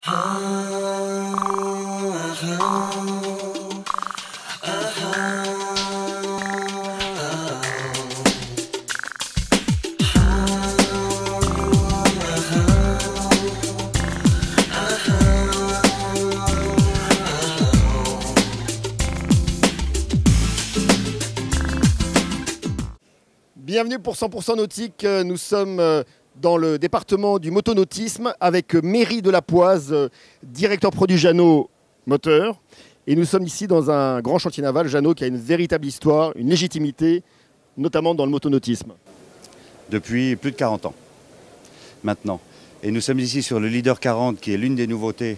Bienvenue pour 100% nautique, nous sommes dans le département du motonautisme avec Méry de la Poise, directeur produit Jeannot Moteur. Et nous sommes ici dans un grand chantier naval, Jeannot, qui a une véritable histoire, une légitimité, notamment dans le motonautisme. Depuis plus de 40 ans maintenant. Et nous sommes ici sur le Leader 40 qui est l'une des nouveautés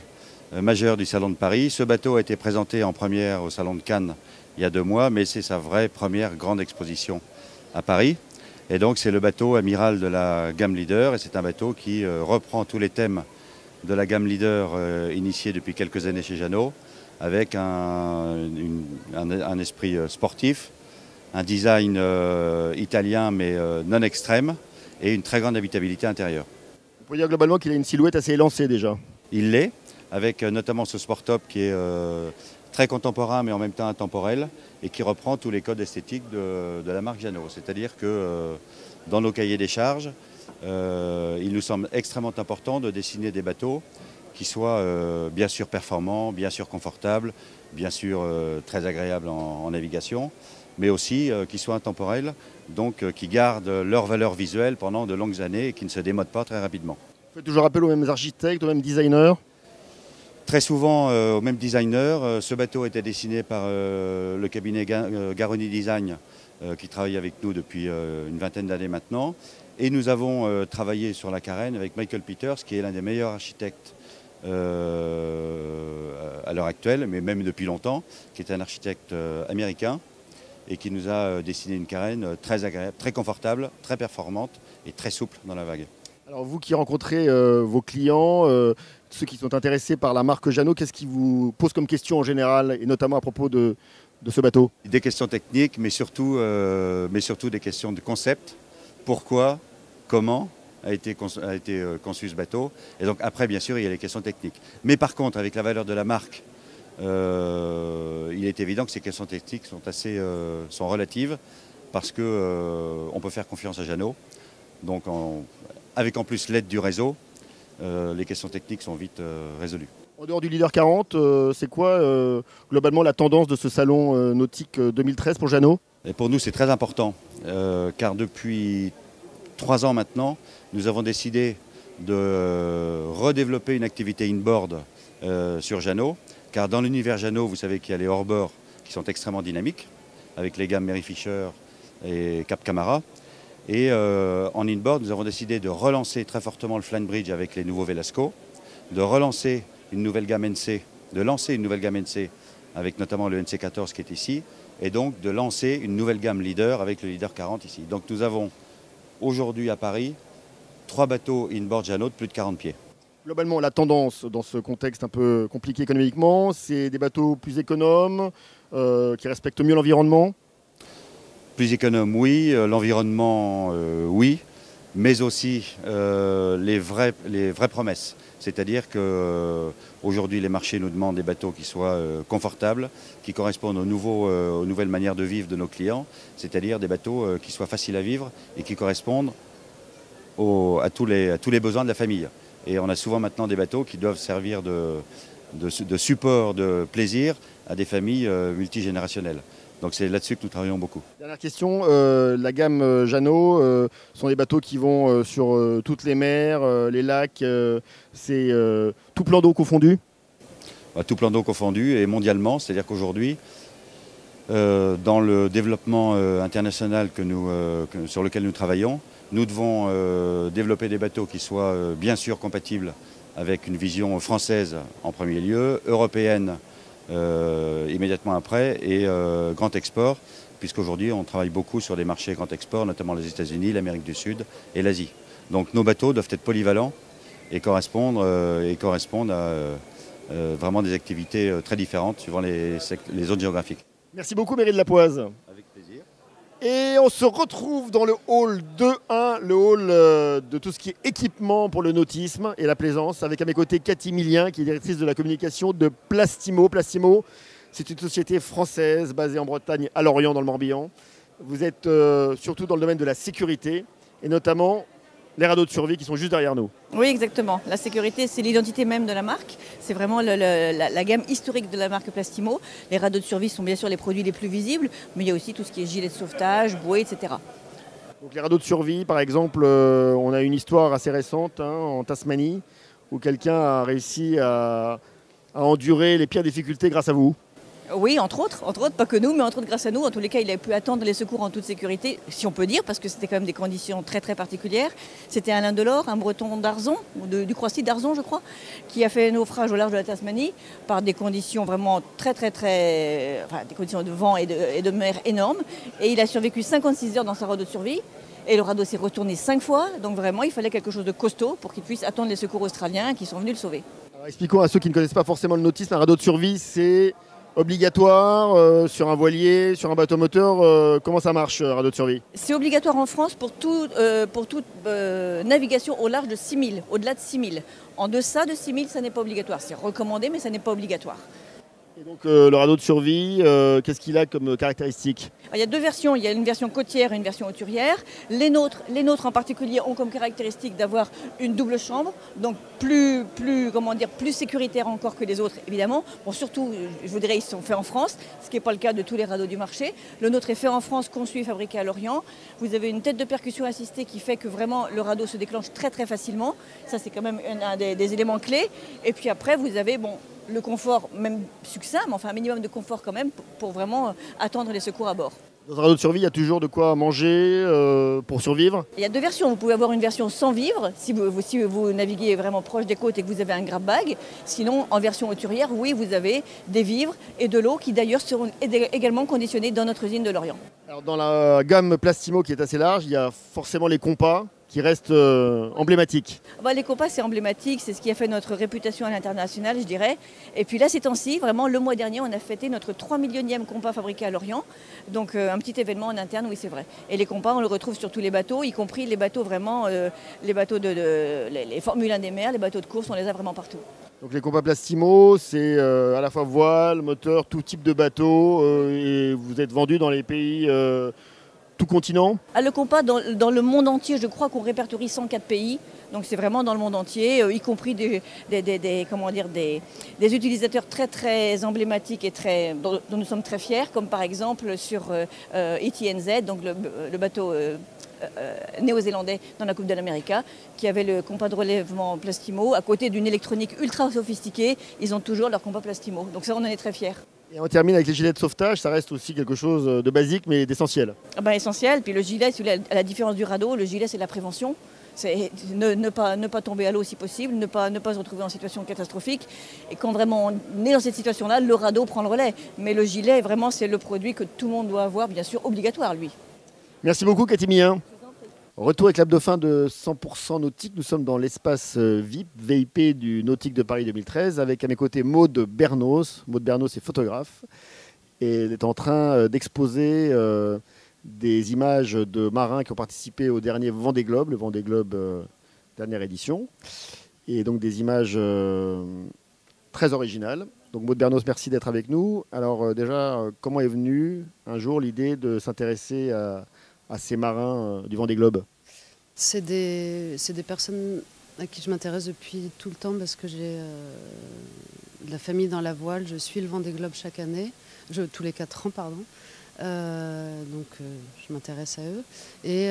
majeures du Salon de Paris. Ce bateau a été présenté en première au Salon de Cannes il y a 2 mois, mais c'est sa vraie première grande exposition à Paris. Et donc c'est le bateau amiral de la gamme Leader et c'est un bateau qui reprend tous les thèmes de la gamme Leader initiée depuis quelques années chez Jeannot, avec un esprit sportif, un design italien mais non extrême et une très grande habitabilité intérieure. On peut dire globalement qu'il a une silhouette assez élancée déjà. Il l'est, avec notamment ce sport top qui est très contemporain mais en même temps intemporel et qui reprend tous les codes esthétiques de la marque Jeannot. C'est-à-dire que dans nos cahiers des charges, il nous semble extrêmement important de dessiner des bateaux qui soient bien sûr performants, bien sûr confortables, bien sûr très agréables en navigation, mais aussi qui soient intemporels, donc qui gardent leur valeur visuelle pendant de longues années et qui ne se démodent pas très rapidement. Vous faites toujours appel aux mêmes architectes, aux mêmes designers? Très souvent au même designer. Ce bateau était dessiné par le cabinet Garoni Design qui travaille avec nous depuis une vingtaine d'années maintenant. Et nous avons travaillé sur la carène avec Michael Peters qui est l'un des meilleurs architectes à l'heure actuelle, mais même depuis longtemps, qui est un architecte américain et qui nous a dessiné une carène très agréable, très confortable, très performante et très souple dans la vague. Alors vous qui rencontrez vos clients, ceux qui sont intéressés par la marque Jeannot, qu'est-ce qui vous pose comme question en général, et notamment à propos de ce bateau? Des questions techniques, mais surtout des questions de concept. Pourquoi, comment a été conçu ce bateau? Et donc après, bien sûr, il y a les questions techniques. Mais par contre, avec la valeur de la marque, il est évident que ces questions techniques sont relatives parce qu'on peut faire confiance à Jeannot. Donc avec en plus l'aide du réseau, les questions techniques sont vite résolues. En dehors du Leader 40, c'est quoi globalement la tendance de ce salon nautique 2013 pour Jeannot? Et pour nous, c'est très important, car depuis 3 ans maintenant, nous avons décidé de redévelopper une activité inboard sur Jeannot, car dans l'univers Jeannot, vous savez qu'il y a les hors-bord qui sont extrêmement dynamiques, avec les gammes Mary Fisher et Cap Camara. Et en inboard, nous avons décidé de relancer très fortement le Flying Bridge avec les nouveaux Velasco, de relancer une nouvelle gamme NC, avec notamment le NC14 qui est ici, et donc de lancer une nouvelle gamme Leader avec le Leader 40 ici. Donc nous avons aujourd'hui à Paris 3 bateaux inboard Jeannot de plus de 40 pieds. Globalement, la tendance dans ce contexte un peu compliqué économiquement, c'est des bateaux plus économes, qui respectent mieux l'environnement? Plus économe, oui. L'environnement, oui. Mais aussi les vraies promesses. C'est-à-dire qu'aujourd'hui, les marchés nous demandent des bateaux qui soient confortables, qui correspondent aux nouvelles manières de vivre de nos clients, c'est-à-dire des bateaux qui soient faciles à vivre et qui correspondent à tous les besoins de la famille. Et on a souvent maintenant des bateaux qui doivent servir de support de plaisir à des familles multigénérationnelles. Donc c'est là-dessus que nous travaillons beaucoup. Dernière question, la gamme Jeannot sont des bateaux qui vont sur toutes les mers, les lacs, c'est tout plan d'eau confondu? Tout plan d'eau confondu et mondialement, c'est-à-dire qu'aujourd'hui, dans le développement international sur lequel nous travaillons, nous devons développer des bateaux qui soient bien sûr compatibles avec une vision française en premier lieu, européenne immédiatement après et grand export, puisqu'aujourd'hui on travaille beaucoup sur des marchés grand export, notamment les États-Unis, l'Amérique du Sud et l'Asie. Donc nos bateaux doivent être polyvalents et correspondre à vraiment des activités très différentes suivant les zones géographiques. Merci beaucoup Méry de la Poise. Avec plaisir. Et on se retrouve dans le hall 2.1, le hall de tout ce qui est équipement pour le nautisme et la plaisance, avec à mes côtés Cathy Millien, qui est directrice de la communication de Plastimo. Plastimo, c'est une société française basée en Bretagne, à Lorient, dans le Morbihan. Vous êtes surtout dans le domaine de la sécurité, et notamment les radeaux de survie qui sont juste derrière nous. Oui, exactement. La sécurité, c'est l'identité même de la marque. C'est vraiment la gamme historique de la marque Plastimo. Les radeaux de survie sont bien sûr les produits les plus visibles, mais il y a aussi tout ce qui est gilet de sauvetage, bouée, etc. Donc les radeaux de survie, par exemple, on a une histoire assez récente en Tasmanie, où quelqu'un a réussi à endurer les pires difficultés grâce à vous. Oui, entre autres, pas que nous, mais entre autres grâce à nous. En tous les cas, il a pu attendre les secours en toute sécurité, si on peut dire, parce que c'était quand même des conditions très très particulières. C'était Alain Delors, un breton d'Arzon, du Croissy d'Arzon, je crois, qui a fait naufrage au large de la Tasmanie par des conditions vraiment des conditions de vent et de mer énormes. Et il a survécu 56 heures dans sa radeau de survie. Et le radeau s'est retourné 5 fois, donc vraiment, il fallait quelque chose de costaud pour qu'il puisse attendre les secours australiens qui sont venus le sauver. Alors, expliquons à ceux qui ne connaissent pas forcément le nautisme, un radeau de survie, c'est obligatoire sur un voilier, sur un bateau moteur. Comment ça marche, radeau de survie? C'est obligatoire en France pour toute navigation au large de 6 000, au-delà de 6 000. En deçà de 6 000, ça n'est pas obligatoire. C'est recommandé, mais ça n'est pas obligatoire. Et donc le radeau de survie, qu'est-ce qu'il a comme caractéristique? Il y a deux versions, il y a une version côtière et une version hauturière. Les nôtres en particulier ont comme caractéristique d'avoir une double chambre, donc plus sécuritaire encore que les autres évidemment. Bon, surtout, je vous dirais, ils sont faits en France, ce qui n'est pas le cas de tous les radeaux du marché. Le nôtre est fait en France, conçu et fabriqué à Lorient. Vous avez une tête de percussion assistée qui fait que vraiment le radeau se déclenche très très facilement. Ça, c'est quand même un des éléments clés. Et puis après, vous avez le confort, même succinct, mais enfin un minimum de confort quand même pour vraiment attendre les secours à bord. Dans un radeau de survie, il y a toujours de quoi manger pour survivre? Il y a deux versions. Vous pouvez avoir une version sans vivre, si vous naviguez vraiment proche des côtes et que vous avez un grab bag. Sinon, en version hauturière, oui, vous avez des vivres et de l'eau qui d'ailleurs seront également conditionnés dans notre usine de Lorient. Alors, dans la gamme Plastimo qui est assez large, il y a forcément les compas qui restent emblématiques. Les compas, c'est emblématique, c'est ce qui a fait notre réputation à l'international, je dirais. Et puis là, ces temps-ci, vraiment, le mois dernier, on a fêté notre 3 millionième compas fabriqué à Lorient. Donc un petit événement en interne, oui, c'est vrai. Et les compas, on le retrouve sur tous les bateaux, y compris les bateaux vraiment, les bateaux les Formule 1 des mers, les bateaux de course, on les a vraiment partout. Donc les compas Plastimo, c'est à la fois voile, moteur, tout type de bateau, et vous êtes vendu dans les pays tout continent? Le compas, dans le monde entier, je crois qu'on répertorie 104 pays. Donc c'est vraiment dans le monde entier, y compris des utilisateurs très très emblématiques et dont nous sommes très fiers, comme par exemple sur ETNZ, donc le bateau néo-zélandais dans la Coupe de l'Amérique, qui avait le compas de relèvement Plastimo, à côté d'une électronique ultra sophistiquée. Ils ont toujours leur compas Plastimo. Donc ça, on en est très fiers. Et on termine avec les gilets de sauvetage, ça reste aussi quelque chose de basique mais d'essentiel. Essentiel, puis le gilet, à la différence du radeau, le gilet c'est la prévention. C'est ne pas tomber à l'eau si possible, ne pas se retrouver en situation catastrophique. Et quand vraiment on est dans cette situation-là, le radeau prend le relais. Mais le gilet, vraiment, c'est le produit que tout le monde doit avoir, bien sûr, obligatoire, lui. Merci beaucoup, Cathy Millien. Retour avec l'Ab de fin de 100% nautique. Nous sommes dans l'espace VIP du Nautique de Paris 2013 avec à mes côtés Maud Bernos. Maud Bernos est photographe et elle est en train d'exposer des images de marins qui ont participé au dernier Vendée Globe, le Vendée Globe dernière édition. Et donc des images très originales. Donc Maud Bernos, merci d'être avec nous. Alors déjà, comment est venue un jour l'idée de s'intéresser à ces marins du Vendée Globe? C'est des personnes à qui je m'intéresse depuis tout le temps parce que j'ai de la famille dans la voile. Je suis le Vendée Globe chaque année, tous les 4 ans, pardon. Donc je m'intéresse à eux. Et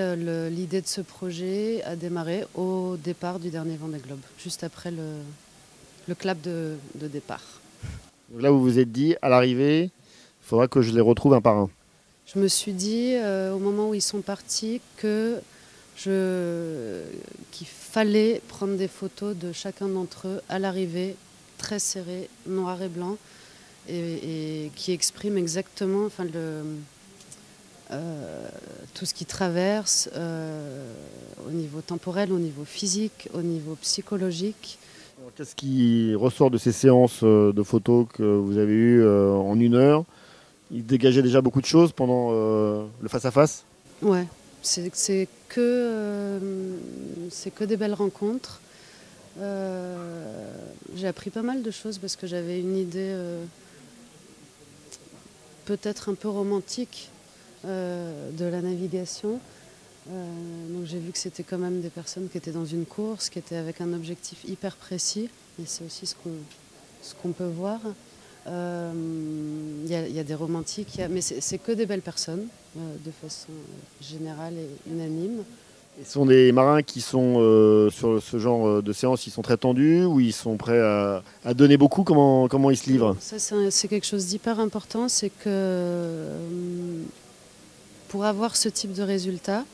l'idée de ce projet a démarré au départ du dernier Vendée Globe, juste après le clap de départ. Donc là, vous vous êtes dit, à l'arrivée, il faudra que je les retrouve un par un. Je me suis dit, au moment où ils sont partis, qu'il fallait prendre des photos de chacun d'entre eux à l'arrivée, très serré, noir et blanc, et qui expriment exactement tout ce qu'ils traversent au niveau temporel, au niveau physique, au niveau psychologique. Qu'est-ce qui ressort de ces séances de photos que vous avez eues en 1 heure? Il dégageait déjà beaucoup de choses pendant le face-à-face. Ouais, c'est que des belles rencontres. J'ai appris pas mal de choses parce que j'avais une idée peut-être un peu romantique de la navigation. Donc j'ai vu que c'était quand même des personnes qui étaient dans une course, qui étaient avec un objectif hyper précis. Et c'est aussi ce qu'on peut voir. Il y a des romantiques, mais c'est que des belles personnes, de façon générale et unanime. Et ce sont des marins qui sont sur ce genre de séance, ils sont très tendus ou ils sont prêts à donner beaucoup. Comment ils se livrent? Ça, c'est quelque chose d'hyper important, c'est que pour avoir ce type de résultat,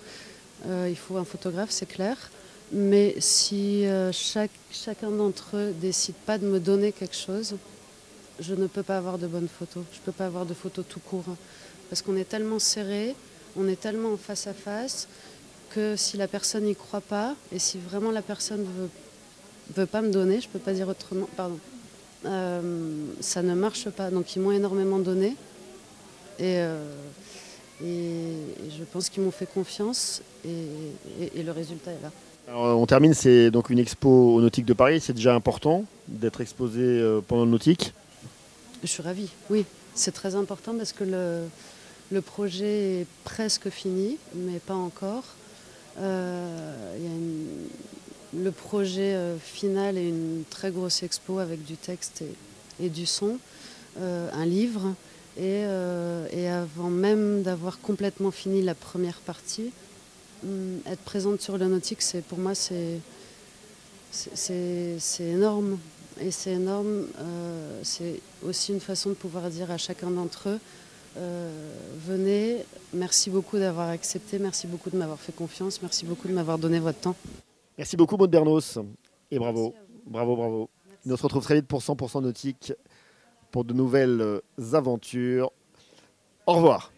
il faut un photographe, c'est clair. Mais si chacun d'entre eux décide pas de me donner quelque chose, je ne peux pas avoir de bonnes photos. Je ne peux pas avoir de photos tout court. Parce qu'on est tellement serré, on est tellement en face à face, que si la personne n'y croit pas, et si vraiment la personne veut pas me donner, je ne peux pas dire autrement, pardon, ça ne marche pas. Donc ils m'ont énormément donné. Et je pense qu'ils m'ont fait confiance. Et le résultat est là. Alors, on termine, c'est donc une expo au Nautique de Paris. C'est déjà important d'être exposé pendant le Nautique. Je suis ravie, oui. C'est très important parce que le projet est presque fini, mais pas encore. Le projet final est une très grosse expo avec du texte et du son, un livre. Et avant même d'avoir complètement fini la première partie, être présente sur le Nautique, pour moi, c'est énorme. Et c'est énorme, c'est aussi une façon de pouvoir dire à chacun d'entre eux, venez, merci beaucoup d'avoir accepté, merci beaucoup de m'avoir fait confiance, merci beaucoup de m'avoir donné votre temps. Merci beaucoup Maud Bernos et bravo, bravo. Merci. On se retrouve très vite pour 100% Nautique pour de nouvelles aventures. Au revoir.